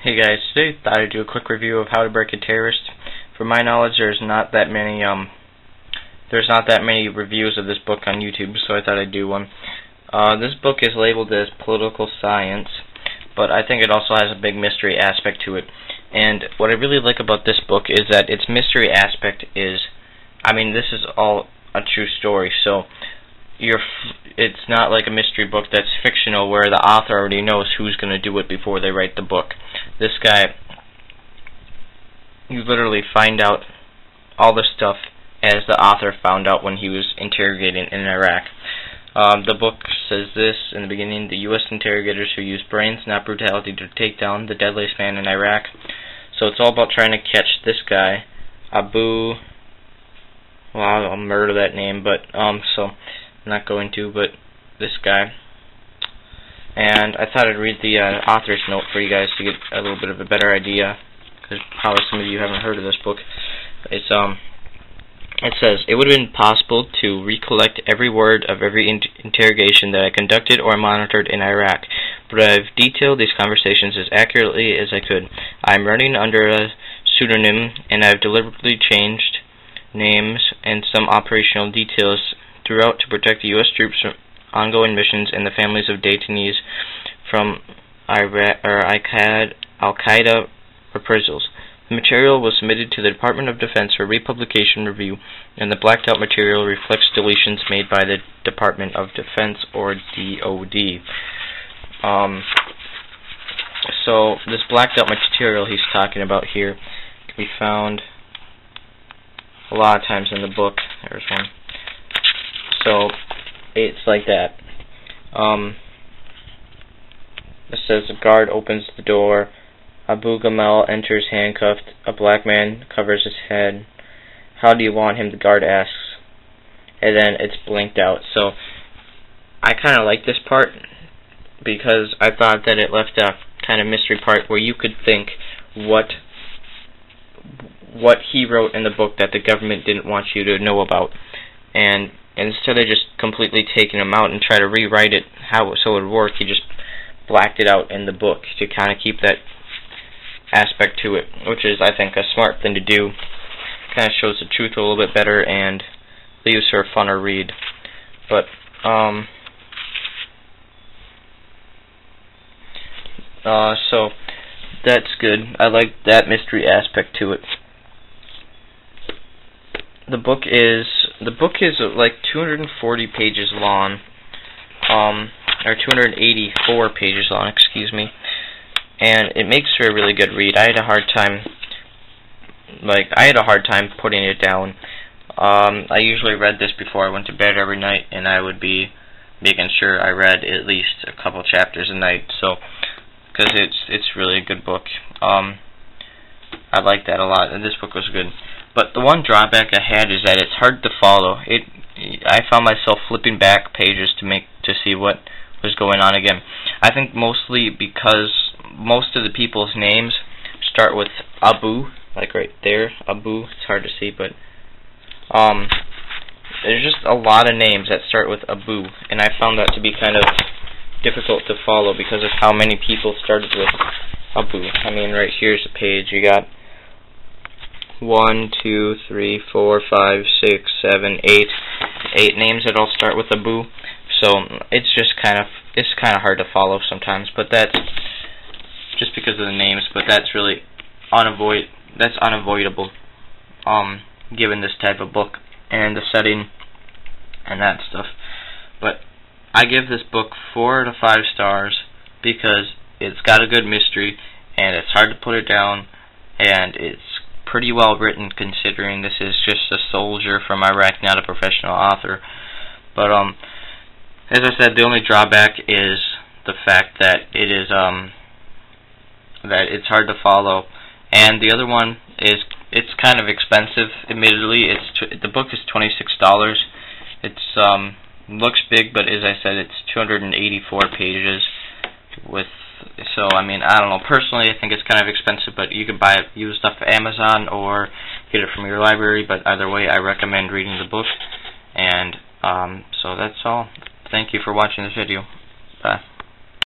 Hey guys, today I thought I'd do a quick review of How to Break a Terrorist. From my knowledge, there's not that many reviews of this book on YouTube, so I thought I'd do one. This book is labeled as political science, but I think it also has a big mystery aspect to it. And what I really like about this book is that its mystery aspect is, this is all a true story, so it's not like a mystery book that's fictional where the author already knows who's going to do it before they write the book. This guy, you literally find out all the stuff as the author found out when he was interrogating in Iraq. The book says this in the beginning: the U.S. interrogators who used brains, not brutality, to take down the deadliest man in Iraq. So it's all about trying to catch this guy, Abu. Well, I'll murder that name, but so I'm not going to, but this guy. And I thought I'd read the author's note for you guys to get a little bit of a better idea, because probably some of you haven't heard of this book. It says, "It would have been possible to recollect every word of every interrogation that I conducted or monitored in Iraq, but I've detailed these conversations as accurately as I could. I'm running under a pseudonym, and I've deliberately changed names and some operational details throughout to protect the U.S. troops from ongoing missions and the families of detainees from Al-Qaeda reprisals. The material was submitted to the Department of Defense for republication review, and the blacked out material reflects deletions made by the Department of Defense, or DOD. So this blacked out material he's talking about here can be found a lot of times in the book. There's one. So it's like that. It says a guard opens the door. Abu Gamal enters handcuffed. A black man covers his head. How do you want him? The guard asks. And then it's blinked out. So I kind of like this part because I thought that it left a kind of mystery part where you could think what he wrote in the book that the government didn't want you to know about. And instead of just completely taking them out and try to rewrite it so it would work, he just blacked it out in the book to kind of keep that aspect to it, which is, I think, a smart thing to do. Kind of shows the truth a little bit better and leaves for a funner read. But so that's good. I like that mystery aspect to it. The book is like 240 pages long, or 284 pages long, excuse me, and it makes for a really good read. I had a hard time putting it down. I usually read this before I went to bed every night, and I would be making sure I read at least a couple chapters a night. So, because it's really a good book. I like that a lot, and this book was good. But the one drawback I had is that it's hard to follow. I found myself flipping back pages to see what was going on again. I think mostly because most of the people's names start with Abu, like right there, Abu. It's hard to see, but there's just a lot of names that start with Abu, and I found that to be kind of difficult to follow because of how many people started with Abu. Right here's the page. You got 1, 2, 3, 4, 5, 6, 7, 8 names that all start with Abu. So it's kind of hard to follow sometimes, but that's just because of the names. But that's really unavoidable, given this type of book and the setting and that stuff. But I give this book 4 out of 5 stars because it's got a good mystery and it's hard to put it down, and it's pretty well written considering this is just a soldier from Iraq, not a professional author. But as I said, the only drawback is the fact that it's hard to follow, and the other one is it's kind of expensive. Admittedly, the book is $26. It's looks big, but as I said, it's 284 pages with. So I don't know. Personally, I think it's kind of expensive, but you can buy it used off of Amazon or get it from your library. But either way, I recommend reading the book. And so that's all. Thank you for watching this video. Bye.